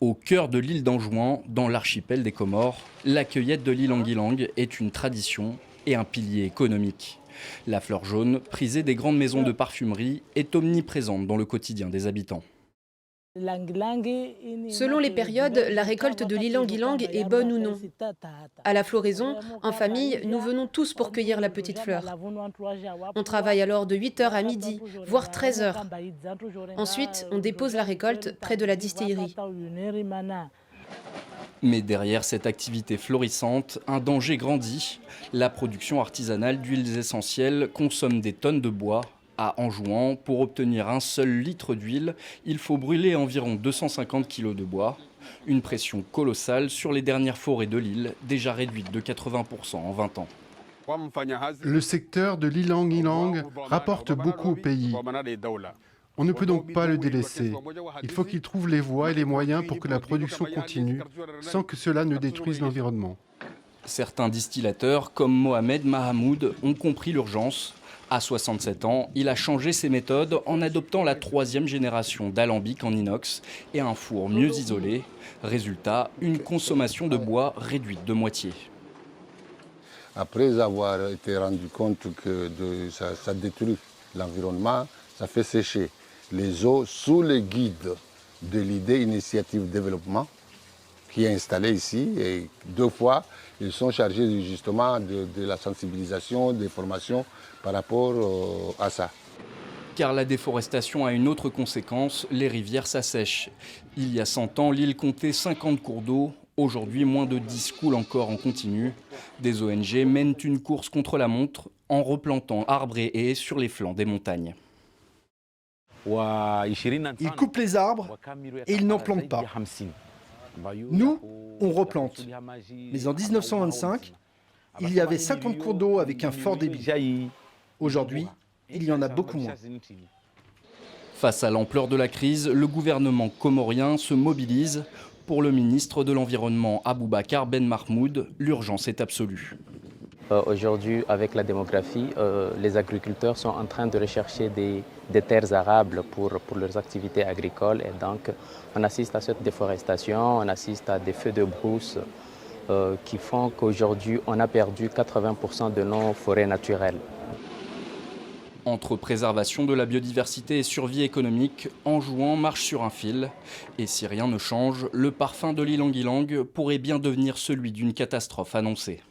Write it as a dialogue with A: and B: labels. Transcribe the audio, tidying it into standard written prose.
A: Au cœur de l'île d'Anjouan, dans l'archipel des Comores, la cueillette de l'ilang-ilang est une tradition et un pilier économique. La fleur jaune, prisée des grandes maisons de parfumerie, est omniprésente dans le quotidien des habitants.
B: Selon les périodes, la récolte de l'ilang-ilang est bonne ou non. À la floraison, en famille, nous venons tous pour cueillir la petite fleur. On travaille alors de 8 heures à midi, voire 13 heures. Ensuite, on dépose la récolte près de la distillerie.
A: Mais derrière cette activité florissante, un danger grandit. La production artisanale d'huiles essentielles consomme des tonnes de bois. À Anjouan, pour obtenir un seul litre d'huile, il faut brûler environ 250 kg de bois. Une pression colossale sur les dernières forêts de l'île, déjà réduite de 80% en 20 ans.
C: Le secteur de l'ilang-ilang rapporte beaucoup au pays. On ne peut donc pas le délaisser. Il faut qu'il trouve les voies et les moyens pour que la production continue, sans que cela ne détruise l'environnement.
A: Certains distillateurs, comme Mohamed Mahamoud, ont compris l'urgence. À 67 ans, il a changé ses méthodes en adoptant la 3e génération d'alambic en inox et un four mieux isolé. Résultat, une consommation de bois réduite de moitié.
D: Après avoir été rendu compte que ça détruit l'environnement, ça fait sécher les eaux sous le guide de l'idée Initiative Développement qui est installée ici. Et 2 fois, ils sont chargés justement de la sensibilisation, des formations par rapport à ça.
A: Car la déforestation a une autre conséquence, les rivières s'assèchent. Il y a 100 ans, l'île comptait 50 cours d'eau. Aujourd'hui, moins de 10 coulent encore en continu. Des ONG mènent une course contre la montre en replantant arbres et haies sur les flancs des montagnes.
E: Ils coupent les arbres et ils n'en plantent pas. Nous, on replante. Mais en 1925, il y avait 50 cours d'eau avec un fort débit. Aujourd'hui, il y en a beaucoup moins.
A: Face à l'ampleur de la crise, le gouvernement comorien se mobilise. Pour le ministre de l'Environnement Aboubacar Ben Mahmoud, l'urgence est absolue.
F: Aujourd'hui, avec la démographie, les agriculteurs sont en train de rechercher des terres arables pour leurs activités agricoles. Et donc, on assiste à cette déforestation, on assiste à des feux de brousse qui font qu'aujourd'hui, on a perdu 80% de nos forêts naturelles.
A: Entre préservation de la biodiversité et survie économique, Anjouan marche sur un fil. Et si rien ne change, le parfum de l'ilang-ilang pourrait bien devenir celui d'une catastrophe annoncée.